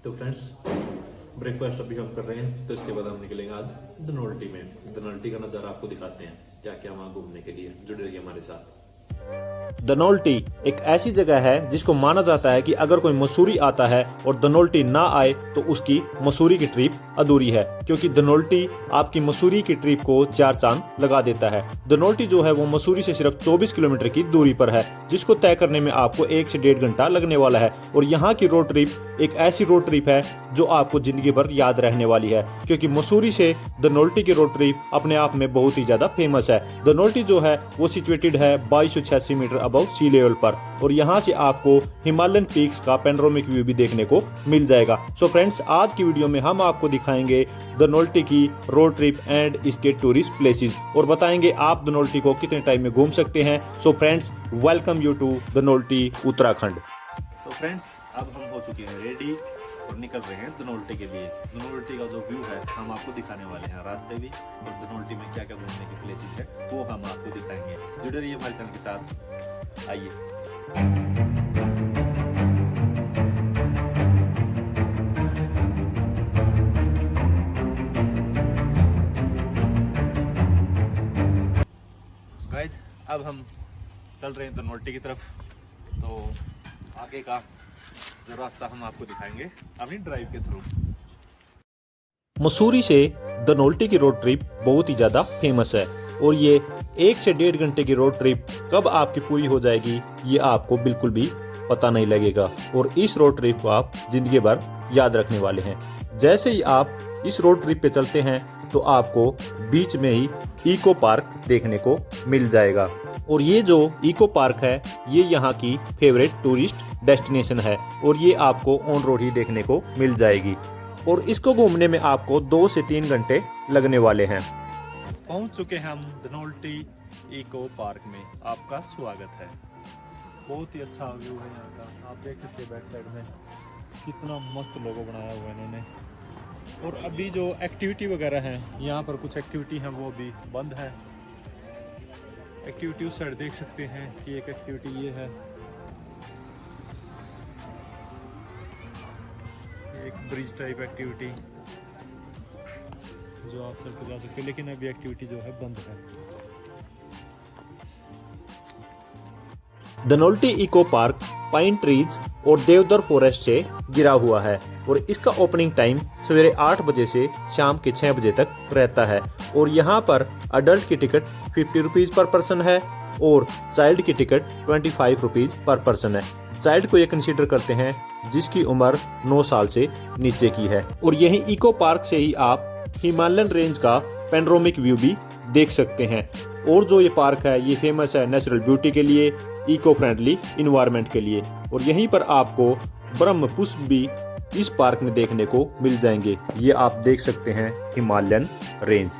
तो friends, breakfast अभी हम कर रहे हैं, तो इसके बाद हम निकलेंगे आज धनोल्टी में। धनोल्टी का नज़ारा आपको दिखाते हैं क्या क्या वहाँ घूमने के लिए। जुड़े रहिए हमारे साथ। धनोल्टी एक ऐसी जगह है जिसको माना जाता है कि अगर कोई मसूरी आता है और धनोल्टी ना आए तो उसकी मसूरी की ट्रिप अधूरी है, क्योंकि धनोल्टी आपकी मसूरी की ट्रिप को 4 चांद लगा देता है। धनोल्टी जो है वो मसूरी से सिर्फ 24 किलोमीटर की दूरी पर है, जिसको तय करने में आपको 1 से 1.5 घंटा लगने वाला है। और यहाँ की रोड ट्रिप एक ऐसी रोड ट्रिप है जो आपको जिंदगी भर याद रहने वाली है, क्योंकि मसूरी से धनोल्टी की रोड ट्रिप अपने आप में बहुत ही ज्यादा फेमस है। धनोल्टी जो है वो सिचुएटेड है 2286 मीटर अबव सी लेवल पर, और यहाँ से आपको हिमालयन पीक्स का पैनोरामिक व्यू भी देखने को मिल जाएगा। सो फ्रेंड्स, आज की वीडियो में हम आपको दिखाएंगे धनोल्टी की रोड ट्रिप एंड इसके टूरिस्ट प्लेसेस, और बताएंगे आप धनोल्टी को कितने टाइम में घूम सकते हैं। So friends, welcome you to Dhanaulti Uttarakhand. तो फ्रेंड्स, अब हम हो चुके हैं रेडी और निकल रहे हैं धनोल्टी के लिए। धनोल्टी का जो व्यू है हम आपको दिखाने वाले हैं, रास्ते भी, और धनोल्टी में क्या क्या घूमने के प्लेसेस है वो हम आपको दिखाएंगे। जुड़े रहिए हमारे चैनल के साथ। आइए। गाइज, अब हम चल रहे हैं धनोल्टी की तरफ, तो आगे का जो रास्ता हम आपको दिखाएंगे अपनी ड्राइव के थ्रू। मसूरी से धनोल्टी की रोड ट्रिप बहुत ही ज़्यादा फेमस है, और ये 1 से 1.5 घंटे की रोड ट्रिप कब आपकी पूरी हो जाएगी ये आपको बिल्कुल भी पता नहीं लगेगा, और इस रोड ट्रिप को आप जिंदगी भर याद रखने वाले हैं। जैसे ही आप इस रोड ट्रिप पे चलते हैं तो आपको बीच में ही इको पार्क देखने को मिल जाएगा, और ये जो इको पार्क है ये यहाँ की फेवरेट टूरिस्ट डेस्टिनेशन है, और ये आपको ऑन रोड ही देखने को मिल जाएगी, और इसको घूमने में आपको 2 से 3 घंटे लगने वाले हैं। पहुंच चुके हैं हम धनोल्टी इको पार्क में। आपका स्वागत है। बहुत ही अच्छा व्यू है यहाँ का, आप देख सकते हैं बैक साइड में कितना मस्त लोगो बनाया हुआ है इन्होंने। और अभी जो एक्टिविटी वगैरह है यहाँ पर, कुछ एक्टिविटी हैं वो भी बंद है। एक्टिविटी उस साइड देख सकते हैं कि एक एक्टिविटी ये है, एक ब्रिज टाइप एक्टिविटी जो आप चल के जा सकते हैं, लेकिन अभी एक्टिविटी जो है बंद है। Dhanaulti eco park pine trees और देवदार फॉरेस्ट से घिरा हुआ है, और इसका ओपनिंग टाइम सवेरे 8 बजे से शाम के 6 बजे तक रहता है। और यहाँ पर अडल्ट की टिकट 50 रुपीज़ पर पर्सन है, और चाइल्ड की टिकट 25 रुपीज़ पर पर्सन है। चाइल्ड को ये कंसीडर करते हैं जिसकी उम्र 9 साल से नीचे की है। और यही इको पार्क से ही आप हिमालयन रेंज का पैनोरामिक व्यू भी देख सकते हैं। और जो ये पार्क है ये फेमस है नेचुरल ब्यूटी के लिए, इको फ्रेंडली इन्वायरमेंट के लिए, और यहीं पर आपको ब्रह्म पुष्प भी इस पार्क में देखने को मिल जाएंगे। ये आप देख सकते हैं हिमालयन रेंज,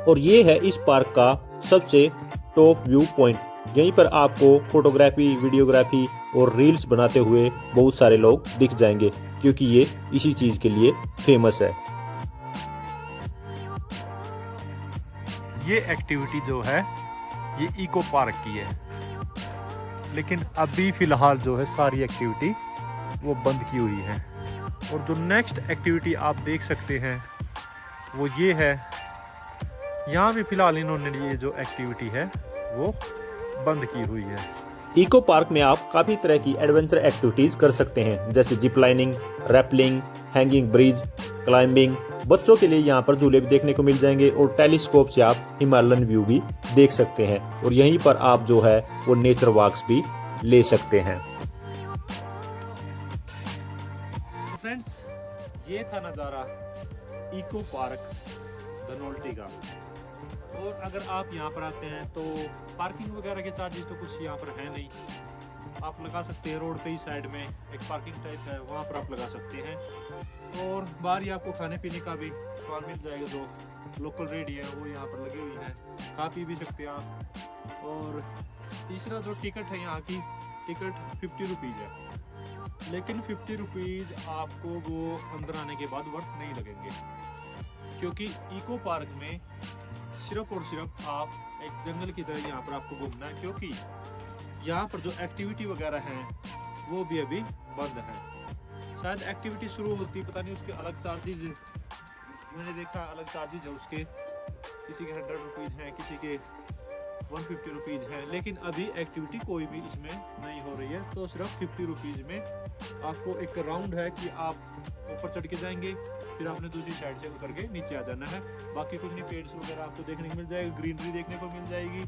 और ये है इस पार्क का सबसे टॉप व्यू पॉइंट। यहीं पर आपको फोटोग्राफी, वीडियोग्राफी और रील्स बनाते हुए बहुत सारे लोग दिख जाएंगे, क्योंकि ये इसी चीज के लिए फेमस है। ये एक्टिविटी जो है ये इको पार्क की है, लेकिन अभी फिलहाल जो है सारी एक्टिविटी वो बंद की हुई है। और जो नेक्स्ट एक्टिविटी आप देख सकते हैं वो ये है। यहाँ भी फिलहाल इन्होंने ये जो एक्टिविटी है वो बंद की हुई है। इको पार्क में आप काफी तरह की एडवेंचर एक्टिविटीज कर सकते हैं, जैसे zip lining, rappelling, hanging bridge, climbing. बच्चों के लिए यहाँ पर झूले भी देखने को मिल जाएंगे, और टेलीस्कोप से आप हिमालयन व्यू भी देख सकते हैं। और यहीं पर आप जो है वो नेचर वॉक्स भी ले सकते हैं। फ्रेंड्स, ये था नज़ारा इको पार्क धनोल्टी का। और अगर आप यहाँ पर आते हैं तो पार्किंग वगैरह के चार्जेस तो कुछ यहाँ पर है नहीं, आप लगा सकते हैं। रोड पे ही साइड में एक पार्किंग टाइप है, वहाँ पर आप लगा सकते हैं। और बाहर ही आपको खाने पीने का भी स्टॉल मिल जाएगा, जो लोकल रेडी है वो यहाँ पर लगी हुई है, खा पी भी सकते हैं आप। और तीसरा जो टिकट है यहाँ की, टिकट 50 रुपीज़ है, लेकिन 50 रुपीज़ आपको वो अंदर आने के बाद वर्थ नहीं लगेंगे, क्योंकि इको पार्क में सिर्फ और सिर्फ आप एक जंगल की तरह यहाँ पर आपको घूमना है, क्योंकि यहाँ पर जो एक्टिविटी वगैरह हैं वो भी अभी बंद है। शायद एक्टिविटी शुरू होती, पता नहीं उसके अलग चार्जेज, मैंने देखा अलग चार्जेज है उसके, किसी के 100 रुपीज़ हैं, किसी के 150 रुपीज़ हैं, लेकिन अभी एक्टिविटी कोई भी इसमें नहीं हो रही है। तो सिर्फ 50 रुपीज़ में आपको एक राउंड है कि आप ऊपर चढ़ के जाएंगे, फिर आपने दूसरी साइड से उतर के नीचे आ जाना है। बाकी कुछ नहीं, पेड्स वगैरह आपको देखने को मिल जाएगा, ग्रीनरी देखने को मिल जाएगी,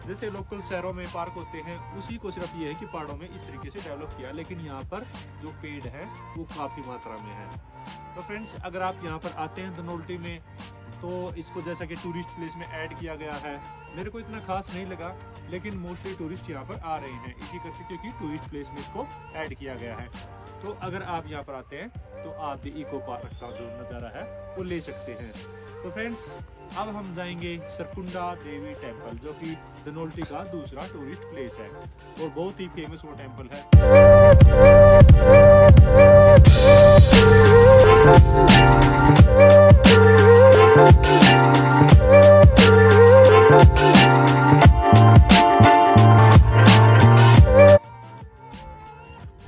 जैसे लोकल शहरों में पार्क होते हैं उसी को। सिर्फ ये है कि पहाड़ों में इस तरीके से डेवलप किया, लेकिन यहाँ पर जो पेड़ है वो काफ़ी मात्रा में है। तो फ्रेंड्स, अगर आप यहाँ पर आते हैं धनोल्टी में, तो इसको जैसा कि टूरिस्ट प्लेस में ऐड किया गया है, मेरे को इतना खास नहीं लगा, लेकिन मोस्टली टूरिस्ट यहाँ पर आ रहे हैं इसी करके, क्योंकि टूरिस्ट प्लेस में इसको ऐड किया गया है। तो अगर आप यहाँ पर आते हैं तो आप भी इको पार्क का जो नज़ारा है वो ले सकते हैं। तो फ्रेंड्स, अब हम जाएंगे सरकुंडा देवी टेम्पल, जो कि धनोल्टी का दूसरा टूरिस्ट प्लेस है और बहुत ही फेमस वो टेम्पल है।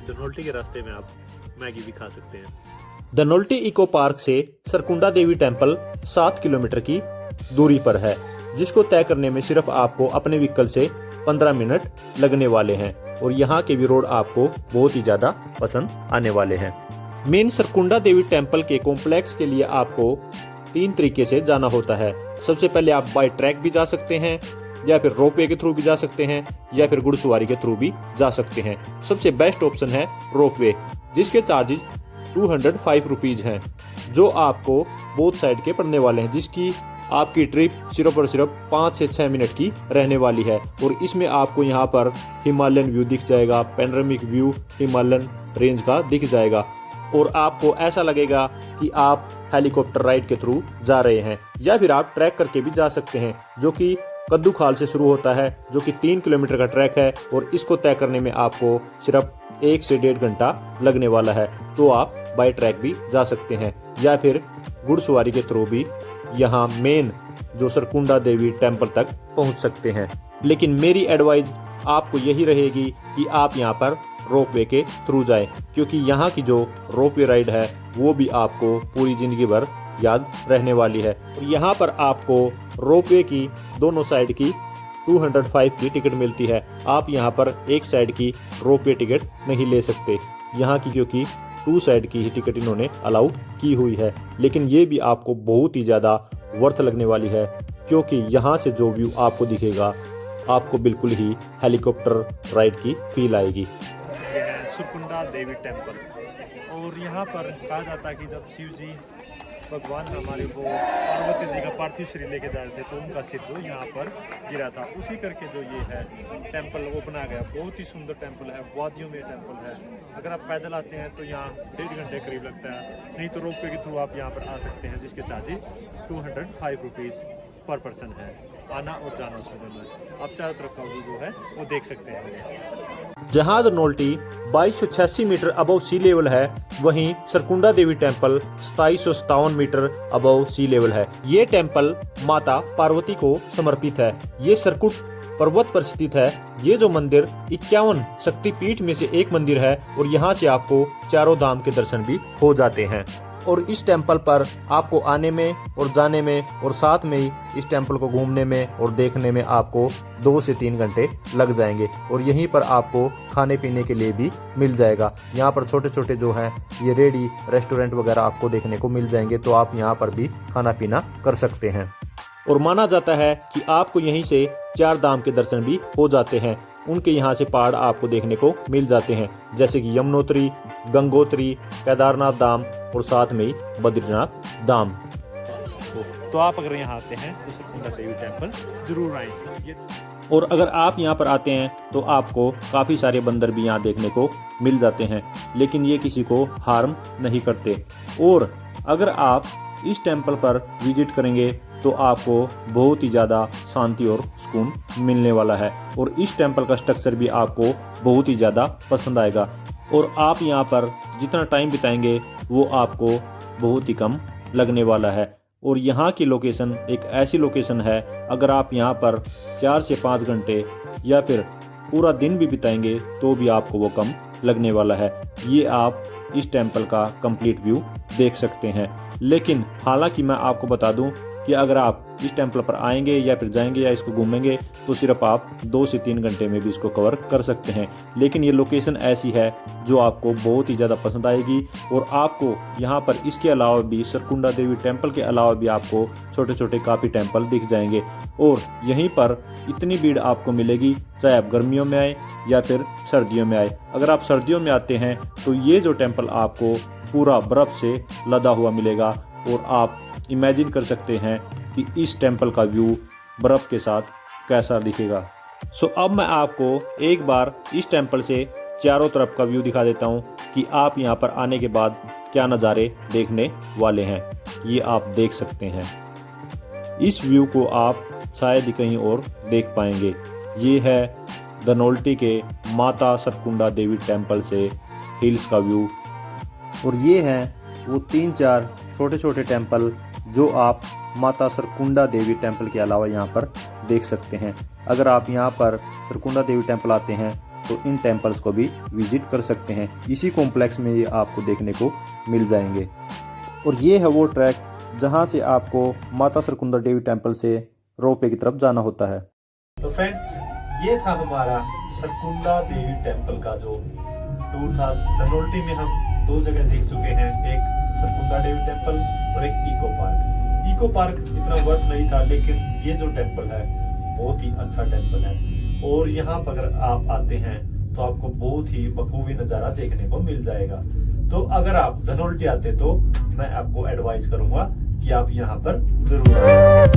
धनोल्टी के रास्ते में आप मैगी भी खा सकते हैं। धनोल्टी इको पार्क से सरकुंडा देवी टेम्पल 7 किलोमीटर की दूरी पर है, जिसको तय करने में सिर्फ आपको अपने व्हीकल से 15 मिनट लगने वाले हैं और यहाँ के भी रोड आपको बहुत ही ज़्यादा पसंद आने वाले हैं। मेन सरकुंडा देवी टेम्पल के कॉम्प्लेक्स के लिए आपको 3 तरीके से जाना होता है। सबसे पहले आप बाय ट्रैक भी जा सकते हैं, या फिर रोपवे के थ्रू भी जा सकते हैं, या फिर घुड़सवारी के थ्रू भी जा सकते हैं। सबसे बेस्ट ऑप्शन है रोपवे, जिसके चार्जेज 205 रुपीज़ हैं, जो आपको बोथ साइड के पड़ने वाले हैं, जिसकी आपकी ट्रिप सिर्फ और सिर्फ 5 से 6 मिनट की रहने वाली है। और इसमें आपको यहाँ पर हिमालयन व्यू दिख जाएगा, पैनोरामिक व्यू हिमालयन रेंज का दिख जाएगा, और आपको ऐसा लगेगा कि आप हेलीकॉप्टर राइड के थ्रू जा रहे हैं। या फिर आप ट्रैक करके भी जा सकते हैं, जो कि कद्दू खाल से शुरू होता है, जो कि 3 किलोमीटर का ट्रैक है, और इसको तय करने में आपको सिर्फ 1 से 1.5 घंटा लगने वाला है। तो आप बाय ट्रैक भी जा सकते हैं, या फिर घुड़सवारी के थ्रू भी यहाँ मेन जो सरकुंडा देवी टेम्पल तक पहुँच सकते हैं। लेकिन मेरी एडवाइस आपको यही रहेगी कि आप यहाँ पर रोपवे के थ्रू जाएं, क्योंकि यहाँ की जो रोपवे राइड है वो भी आपको पूरी ज़िंदगी भर याद रहने वाली है। और यहाँ पर आपको रोपवे की दोनों साइड की 205 की टिकट मिलती है। आप यहाँ पर एक साइड की रोपवे टिकट नहीं ले सकते यहाँ की, क्योंकि 2 साइड की ही टिकट इन्होंने अलाउ की हुई है। लेकिन ये भी आपको बहुत ही ज़्यादा वर्थ लगने वाली है, क्योंकि यहाँ से जो व्यू आपको दिखेगा आपको बिल्कुल ही हेलीकॉप्टर राइड की फील आएगी। ये है सरकुंडा देवी टेम्पल, और यहाँ पर कहा जाता है कि जब शिव जी भगवान हमारे वो पार्वती जी का पार्थिव शरीर लेके जा रहे थे, तो उनका सिर जो यहाँ पर गिरा था, उसी करके जो ये है टेम्पल वो बनाया गया। बहुत ही सुंदर टेम्पल है, वादियों में टेम्पल है। अगर आप पैदल आते हैं तो यहाँ 1.5 घंटे करीब लगता है, नहीं तो रोपवे के थ्रू आप यहाँ पर आ सकते हैं, जिसके चार्जेस 205 रुपीज़ पर पर्सन है, आना और जाना उसमें दोनों। आप चारों तरफ का व्यू जो है वो देख सकते हैं। जहां Dhanaulti 2286 metre above sea level है, वहीं सरकुंडा देवी temple 2757 metre above sea level है। ये टेम्पल माता पार्वती को समर्पित है। ये सरकुट पर्वत पर स्थित है। ये जो मंदिर 51 शक्तिपीठ में से एक मंदिर है, और यहाँ से आपको चारों धाम के दर्शन भी हो जाते हैं। और इस टेम्पल पर आपको आने में और जाने में, और साथ में ही इस टेम्पल को घूमने में और देखने में आपको 2 से 3 घंटे लग जाएंगे। और यहीं पर आपको खाने पीने के लिए भी मिल जाएगा। यहाँ पर छोटे छोटे जो हैं ये रेडी रेस्टोरेंट वगैरह आपको देखने को मिल जाएंगे, तो आप यहाँ पर भी खाना पीना कर सकते हैं। और माना जाता है कि आपको यहीं से 4 धाम के दर्शन भी हो जाते हैं। उनके यहाँ से पहाड़ आपको देखने को मिल जाते हैं, जैसे कि यमुनोत्री, गंगोत्री, केदारनाथ धाम, और साथ में ही बद्रीनाथ धाम। तो आप अगर यहाँ आते हैं तो सरकुंडा देवी टेम्पल जरूर आएं। और अगर आप यहाँ पर आते हैं तो आपको काफ़ी सारे बंदर भी यहाँ देखने को मिल जाते हैं, लेकिन ये किसी को हार्म नहीं करते। और अगर आप इस टेम्पल पर विजिट करेंगे तो आपको बहुत ही ज़्यादा शांति और सुकून मिलने वाला है। और इस टेम्पल का स्ट्रक्चर भी आपको बहुत ही ज़्यादा पसंद आएगा। और आप यहाँ पर जितना टाइम बिताएंगे वो आपको बहुत ही कम लगने वाला है। और यहाँ की लोकेशन एक ऐसी लोकेशन है, अगर आप यहाँ पर 4 से 5 घंटे या फिर पूरा दिन भी बिताएंगे तो भी आपको वो कम लगने वाला है। ये आप इस टेम्पल का कंप्लीट व्यू देख सकते हैं। लेकिन हालांकि मैं आपको बता दूं कि अगर आप इस टेम्पल पर आएंगे या फिर जाएंगे या इसको घूमेंगे तो सिर्फ आप 2 से 3 घंटे में भी इसको कवर कर सकते हैं। लेकिन ये लोकेशन ऐसी है जो आपको बहुत ही ज़्यादा पसंद आएगी और आपको यहाँ पर इसके अलावा भी सरकुंडा देवी टेम्पल के अलावा भी आपको छोटे छोटे काफ़ी टेम्पल दिख जाएंगे और यहीं पर इतनी भीड़ आपको मिलेगी चाहे आप गर्मियों में आए या फिर सर्दियों में आए। अगर आप सर्दियों में आते हैं तो ये जो टेम्पल आपको पूरा बर्फ़ से लदा हुआ मिलेगा और आप इमेजिन कर सकते हैं कि इस टेम्पल का व्यू बर्फ़ के साथ कैसा दिखेगा। सो अब मैं आपको एक बार इस टेम्पल से चारों तरफ का व्यू दिखा देता हूँ कि आप यहाँ पर आने के बाद क्या नज़ारे देखने वाले हैं। ये आप देख सकते हैं। इस व्यू को आप शायद ही कहीं और देख पाएंगे। ये है धनोल्टी के माता सरकुंडा देवी टेम्पल से हिल्स का व्यू और ये है वो 3-4 छोटे छोटे टेम्पल जो आप माता सरकुंडा देवी टेम्पल के अलावा यहाँ पर देख सकते हैं। अगर आप यहाँ पर सरकुंडा देवी टेम्पल आते हैं तो इन टेम्पल्स को भी विजिट कर सकते हैं। इसी कॉम्प्लेक्स में ये आपको देखने को मिल जाएंगे। और ये है वो ट्रैक जहाँ से आपको माता सरकुंडा देवी टेम्पल से रोपवे की तरफ जाना होता है। तो फ्रेंड्स, ये था हमारा सरकुंडा देवी टेम्पल का जो टूर था। धनोल्टी में हम 2 जगह देख चुके हैं, एक सरकुंडा देवी टेम्पल और एक इको पार्क। इको पार्क इतना वर्थ नहीं था, लेकिन ये जो टेम्पल है बहुत ही अच्छा टेम्पल है और यहाँ पर अगर आप आते हैं तो आपको बहुत ही बखूबी नज़ारा देखने को मिल जाएगा। तो अगर आप धनोल्टी आते तो मैं आपको एडवाइस करूंगा कि आप यहाँ पर जरूर आए।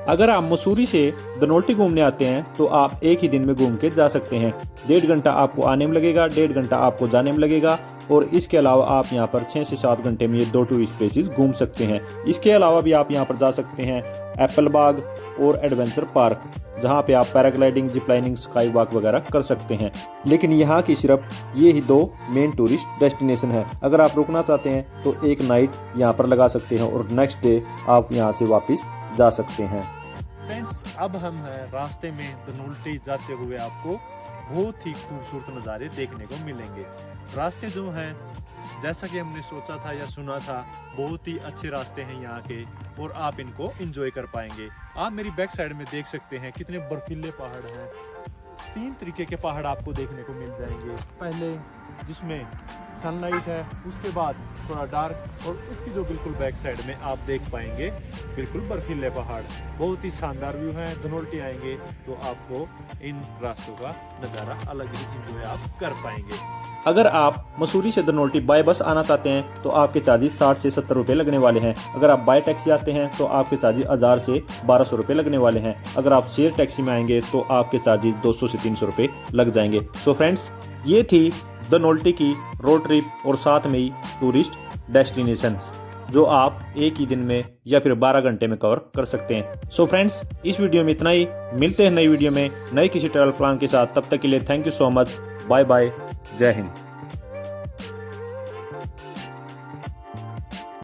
अगर आप मसूरी से धनोल्टी घूमने आते हैं तो आप एक ही दिन में घूम के जा सकते हैं। 1.5 घंटा आपको आने में लगेगा, 1.5 घंटा आपको जाने में लगेगा और इसके अलावा आप यहाँ पर 6 से 7 घंटे में ये 2 टूरिस्ट प्लेसेस घूम सकते हैं। इसके अलावा भी आप यहाँ पर जा सकते हैं एप्पल बाग और एडवेंचर पार्क, जहाँ पे आप पैराग्लाइडिंग, जिपलाइनिंग, स्काई वॉक वगैरह कर सकते हैं। लेकिन यहाँ की सिर्फ ये ही 2 मेन टूरिस्ट डेस्टिनेशन है। अगर आप रुकना चाहते हैं तो एक नाइट यहाँ पर लगा सकते हैं और नेक्स्ट डे आप यहाँ से वापस जा सकते हैं। फ्रेंड्स, अब हम हैं रास्ते में धनोल्टी जाते हुए आपको बहुत ही खूबसूरत नज़ारे देखने को मिलेंगे। रास्ते जो हैं जैसा कि हमने सोचा था या सुना था, बहुत ही अच्छे रास्ते हैं यहाँ के और आप इनको एंजॉय कर पाएंगे। आप मेरी बैक साइड में देख सकते हैं कितने बर्फीले पहाड़ हैं। 3 तरीके के पहाड़ आपको देखने को मिल जाएंगे। पहले जिसमें सनलाइट है, उसके बाद थोड़ा डार्क और उसकी जो बिल्कुल बैक साइड में आप देख पाएंगे बिल्कुल बर्फीले पहाड़। बहुत ही शानदार व्यू है। धनोल्टी आएंगे तो आपको इन रास्तों का नज़ारा अलग ही एंजॉय आप कर पाएंगे। अगर आप मसूरी से धनोल्टी बाय बस आना चाहते हैं तो आपके चार्जेस 60 से 70 रुपये लगने वाले हैं। अगर आप बाय टैक्सी आते हैं तो आपके चार्जेस 1000 से 1200 रुपये लगने वाले हैं। अगर आप शेयर टैक्सी में आएंगे तो आपके चार्जेस 200 से 300 रुपये लग जाएंगे। सो फ्रेंड्स, ये थी धनोल्टी की रोड ट्रिप और साथ में ही टूरिस्ट डेस्टिनेशंस जो आप एक ही दिन में या फिर 12 घंटे में कवर कर सकते हैं। सो फ्रेंड्स, इस वीडियो में इतना ही। मिलते हैं नई वीडियो में नए किसी ट्रैवल प्लान के साथ। तब तक के लिए thank you so much. Bye bye. जय हिंद।